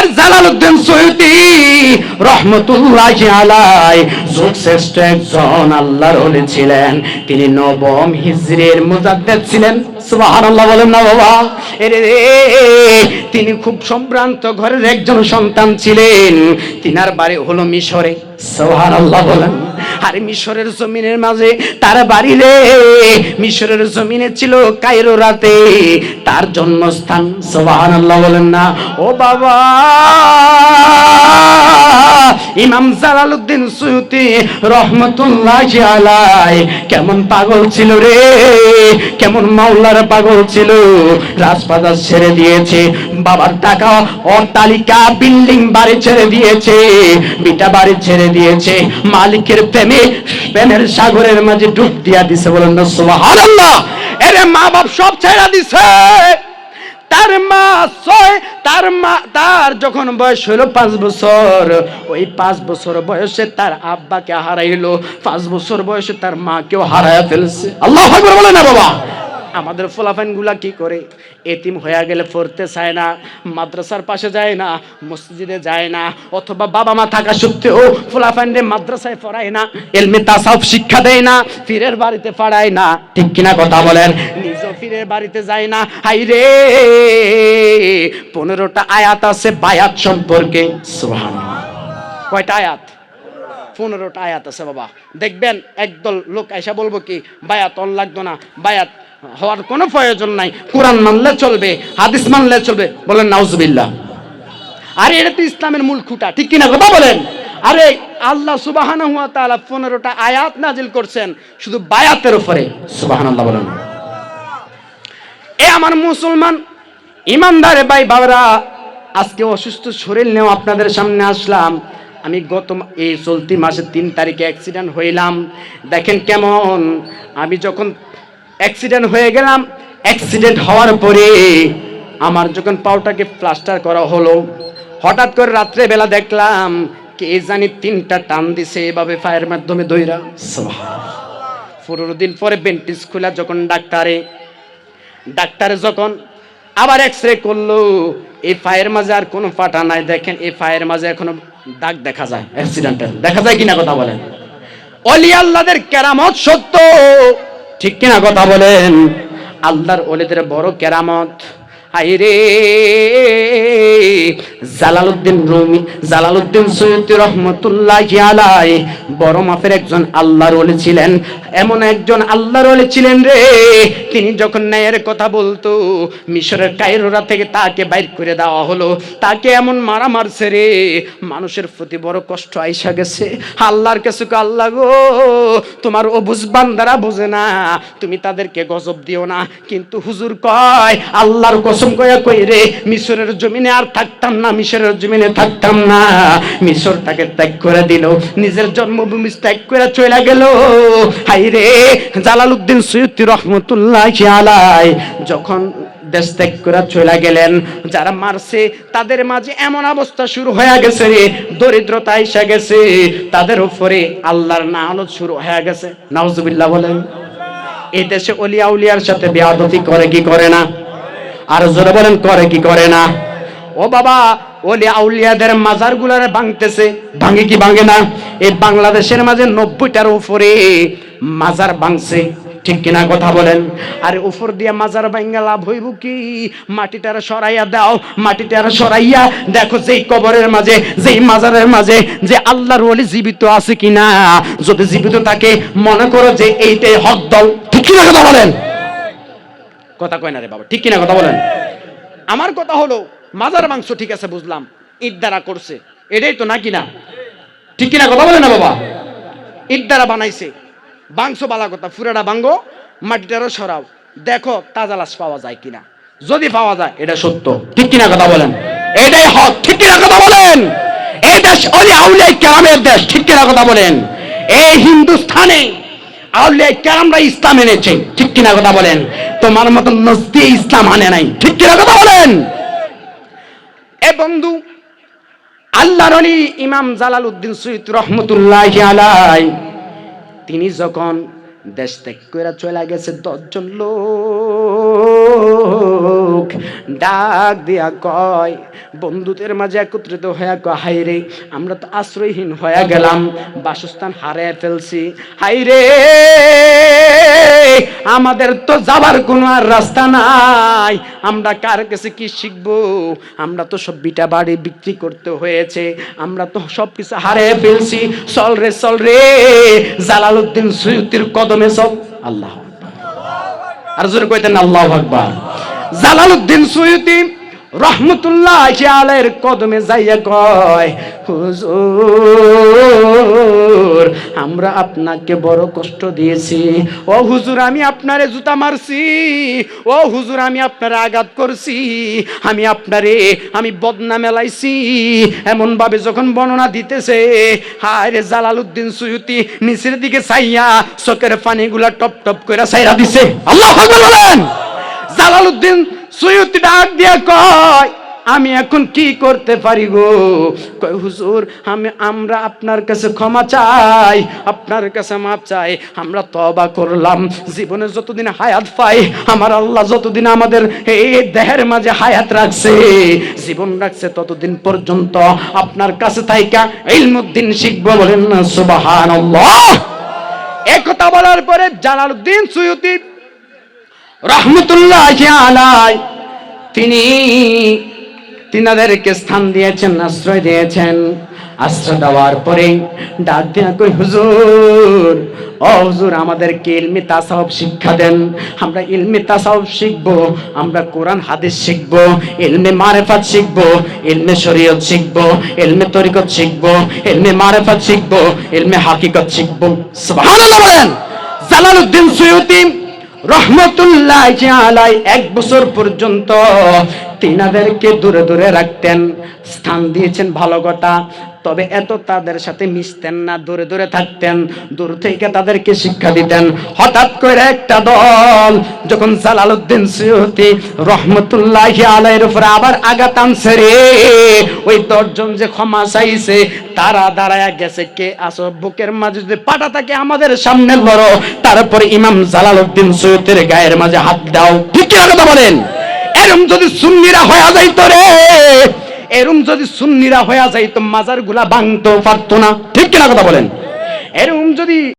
আর Jalaluddin সৈয়দী রহমতুল্লাহি আলাইহি যুগশ্রেষ্ঠ একজন আল্লাহর ওলি ছিলেন। তিনি নবম হিজরির মুজাদ্দিদ ছিলেন। সুবহানাল্লাহ বলেন না বাবা। এরে তিনি খুব সম্ভ্রান্ত ঘরের একজন সন্তান ছিলেন। তিনার বাড়ি হলো মিশরে। সুবহানাল্লাহ বলেন। আর মিশরের জমিনের মাঝে তার বাড়ি রে, মিশরের জমিনে ছিল কায়রো রাতে তার জন্মস্থান। সুবহানাল্লাহ বলেন না ও বাবা। ইমাম জালালউদ্দিন সৈয়দী রহমতুল্লাহি আলাইহি কেমন পাগল ছিল রে, কেমন মাওলার পাগল ছিল। রাজপাদার ছেড়ে দিয়েছে, বাবার টাকা অট্টালিকা বিল্ডিং বাড়ি ছেড়ে দিয়েছে, বিটা বাড়ি ছেড়ে দিয়েছে, মালিকের প্রেমের সাগরের মাঝে ডুব দিয়া দিছে। বলেন না সুবহানাল্লাহ। এরে মা বাপ সব ছেড়ে দিছে। তার যখন বয়স হলো 5 বছর, ওই 5 বছর বয়সে তার আব্বাকে হারাইলো, 5 বছর বয়সে তার মাকেও হারায়া ফেলছে। আল্লাহু আকবার বলে না বাবা। আমাদের ফলাফান গুলা কি করে? এতিম হয়ে গেলে পড়তে চায় না, মাদ্রাসার পাশে যায় না, মসজিদে যায় না, অথবা বাবা মা থাকা সত্ত্বেও ফলাফানরে মাদ্রাসায় পড়ায় না, ইলমে তাসাউফ শিক্ষা দেয় না, পীরের বাড়িতে পড়ায় না। ঠিক কিনা কথা বলেন? নিজে পীরের বাড়িতে যায় না। হাই রে 15টা আয়াত আছে বায়াত সম্পর্কে। সুবহানাল্লাহ। কয়টা আয়াত? 15টা আয়াত আছে বাবা। দেখবেন একদল লোক এসে বলবো কি বায়াত অন লাগতো না, বায়াত হওয়ার কোনো প্রয়োজন নাই, কোরআন মানলে চলবে, হাদিস মানলে চলবে। বলেন নাউজুবিল্লাহ। আরে এটা তো ইসলামের মূল খুঁটা। ঠিক কিনা কথা বলেন? আরে আল্লাহ সুবহানাহু ওয়া তাআলা 15টা আয়াত নাজিল করছেন শুধু বায়াতের উপরে। সুবহানাল্লাহ বলেন। এ আমার মুসলমান ইমানদার ভাই বাবারা, আজকে অসুস্থ শরীর নিয়ে আপনাদের সামনে আসলাম। আমি গত এই চলতি মাসের 3 তারিখে অ্যাক্সিডেন্ট হইলাম। দেখেন কেমন। আমি যখন অ্যাক্সিডেন্ট হয়ে গেলাম, অ্যাক্সিডেন্ট হওয়ার পরে আমার যখন পাউটাকে প্লাস্টার করা হলো, হঠাৎ করে রাত্রে বেলা দেখলাম কে জানি 3টা টান দিছে এভাবে ফায়ের মাধ্যমে দইরা। 15 দিন পরে বেন্টিস খোলা যখন ডাক্তারে যখন আবার এক্সরে করলো, এই ফায়ের মাঝে আর কোনো ফাটা নাই। দেখেন এই ফায়ের মাঝে এখনো দাগ দেখা যায়, অ্যাক্সিডেন্টের দেখা যায় কিনা কথা বলেন? ওলি আল্লাহদের কেরামত সত্য। ঠিক কিনা কথা বলেন? আল্লাহর ওলিদের বড় কেরামত। হায়রে জালালউদ্দিন সৈয়দী রহমতুল্লাহি আলাইহি বড় মাপের একজন আল্লাহর ওলি ছিলেন। এমন একজন আল্লাহর ওলি ছিলেন রে, তিনি যখন ন্যায়ের কথা বলতো, মিশরের কায়রোরা থেকে তাকে বাইর করে দেওয়া হলো। তাকে এমন মারা মারছে রে, মানুষের প্রতি বড় কষ্ট আইসা গেছে। আল্লাহর কাছে আল্লাহ গো, তোমার অবুঝ বান্দারা বোঝে না, তুমি তাদেরকে গজব দিও না। কিন্তু হুজুর কয় আল্লাহর কসম কয়া কই রে, মিশরের জমিনে আর থাকতাম না, মিশরের জমিনে থাকতাম না। মিশরটাকে ত্যাগ করে দিল, নিজের জন্মভূমি ত্যাগ করে চলে গেল। হাই রে জালালউদ্দিন সৈয়দী রহমতুল্লাহি আলাইহি যখন দেশ ত্যাগ করে চলে গেলেন, যারা মারছে তাদের মাঝে এমন অবস্থা শুরু হয়ে গেছে রে, দরিদ্রতা এসে গেছে তাদের উপরে, আল্লাহর লানত শুরু হয়ে গেছে। নাউজুবিল্লাহ বলেন। এই দেশে ওলিয়া উলিয়ার সাথে বেয়াদবি করে কি করে না? আর জোরে বলেন করে কি করে না? ও বাবা, ওলি আউলিয়াদের মাজার গুলারে ভাঙতেছে, ভাঙে কি ভাঙে না? এই বাংলাদেশের মাঝে 90টার উপরে মাজার ভাঙছে। ঠিক কিনা কথা বলেন? আর উপর দিয়া মাজার ভাঙ্গা লাভ হইব কি? মাটিটারে সরাইয়া দাও, মাটিটারে সরাইয়া দেখো যেই কবরের মাঝে, যেই মাজারের মাঝে যে আল্লাহর ওলি জীবিত আছে কিনা। যদি জীবিত থাকে মনে করো যে এইটাই হক দল। ঠিক কিনা কথা বলেন? কথা কয় না রে বাবা। ঠিক কিনা কথা বলেন? আমার কথা হলো মাজার মাংস ঠিক আছে বুঝলাম, ইট দ্বারা করছে, এটাই তো নাকি না? ঠিক কিনা কথা বলেন না বাবা? ইট দ্বারা বানাইছে, বাংশ বালা কথা, ফুরাটা ভাঙ্গো, মাটিটারও সরাও, দেখো তাজা লাশ পাওয়া যায় কিনা। যদি পাওয়া যায় এটা সত্য। ঠিক কিনা কথা বলেন? এটাই হক। ঠিক কিনা কথা বলেন? এই দেশ ওলি আউলিয়া কেরামের দেশ। ঠিক কিনা কথা বলেন? এই হিন্দুস্থানে আউলিয়া কেরামরা ইসলাম এনেছে। ঠিক কিনা কথা বলেন? তোমার মতন নজদি ইসলাম আনে নাই। ঠিক কিনা কথা বলেন? এ বন্ধু, আল্লাহর ওলি ইমাম জালালউদ্দিন সৈয়দী রহমতুল্লাহি আলাইহি তিনি যখন দেশ ত্যাগ করে চলে গেছে, 10 জন লোক লোক ডাক দিয়া কয়, বন্ধুদের মাঝে একত্রিত হয়ে কয়, হাই রে আমরা তো আশ্রয়হীন হয়ে গেলাম, বাসস্থান হারিয়ে ফেলছি, হাই রে আমাদের তো যাবার কোনো আর রাস্তা নাই, আমরা কার কাছে কি শিখবো, আমরা তো সব বিটা বাড়ি বিক্রি করতে হয়েছে, আমরা তো সব কিছু হারিয়ে ফেলছি, চল রে জালালউদ্দিন সুয়ুতির কদমে চল। আল্লাহ আর জোরে কইতেন আল্লাহু আকবার। জালালউদ্দিন সুয়ুতি রহমতুল্লাহি আলাইহির কদমে যাইয়া কয়, হুজুর আমরা আপনাকে বড় কষ্ট দিয়েছি, ও হুজুর আমি আপনারে জুতা মারছি, ও হুজুর আমি আপনারে আঘাত করছি, আমি বদনাম মেলাইছি, এমন ভাবে যখন বর্ণনা দিতেছে, হায় রে জালালউদ্দিন সুয়ুতি নিচের দিকে চাইয়া চোখের পানিগুলা টপ টপ করে ছাইরা দিছে। আল্লাহু আকবার বলেন। জালালউদ্দিন সুয়ুতি ডাক দিয়া কয়, আমি এখন কি করতে পারি গো? কয় হুজুর আমরা আপনার কাছে ক্ষমা চাই, আপনার কাছে মাপ চাই, আমরা তওবা করলাম, জীবনে যতদিন হায়াত পাই আমার আল্লাহ যতদিন আমাদের এই দেহের মাঝে হায়াত রাখছে, জীবন রাখছে, ততদিন পর্যন্ত আপনার কাছে থাইকা ইলমুদ্দিন শিখবো। বলেন না সুবহানাল্লাহ। এই কথা বলার পরে জালালউদ্দিন সুয়ুতি রহমতুল্লাহি আলাইহি তিনাদেরকে স্থান দিয়েছেন, আশ্রয় দিয়েছেন। আশ্রয় দেওয়ার পরে ডাক দিয়া কই, হুজুর ও হুজুর আমাদেরকে ইলমি তাসাউফ শিক্ষা দেন, আমরা ইলমি তাসাউফ শিখবো, আমরা কোরআন হাদিস শিখবো, ইলমে মারিফাত শিখবো, ইলমে শরীয়ত শিখবো, ইলমে তরিকত শিখবো, ইলমে মারিফাত শিখবো, ইলমে হাকিকত শিখবো। সুবহানাল্লাহ বলেন। জালালউদ্দিন সুয়ুতি রহমতুল্লাহি আলাইহি 1 বছর পর্যন্ত তিনাদেরকে দূরে দূরে রাখতেন, স্থান দিয়েছেন ভালো কথা, তবে এত তাদের সাথে মিশতেন না, দূরে দূরে থাকতেন, দূর থেকে তাদেরকে শিক্ষা দিতেন। হঠাৎ করে একটা দল যখন জালালউদ্দিন সুয়ুতি রহমতুল্লাহি আলাইহির উপরে আবার আঘাত আনছে রে, ওই 10 জন যে ক্ষমা চাইছে তারা দাঁড়ায়া গেছে, কে আসো বুকের মাঝে যদি পাটা থাকে আমাদের সামনে লড়ো, তারপরে ইমাম জালালউদ্দিন সুয়ুতির গায়ের মাঝে হাত দাও। ঠিক কি কথা বলেন? এরম যদি সুন্নিরা হয়ে যাইতো রে, এরম যদি সুন্নিরা হয়ে যাইতো মাজার গুলা ভাঙতে পারতো না। ঠিক কিনা কথা বলেন? এরম যদি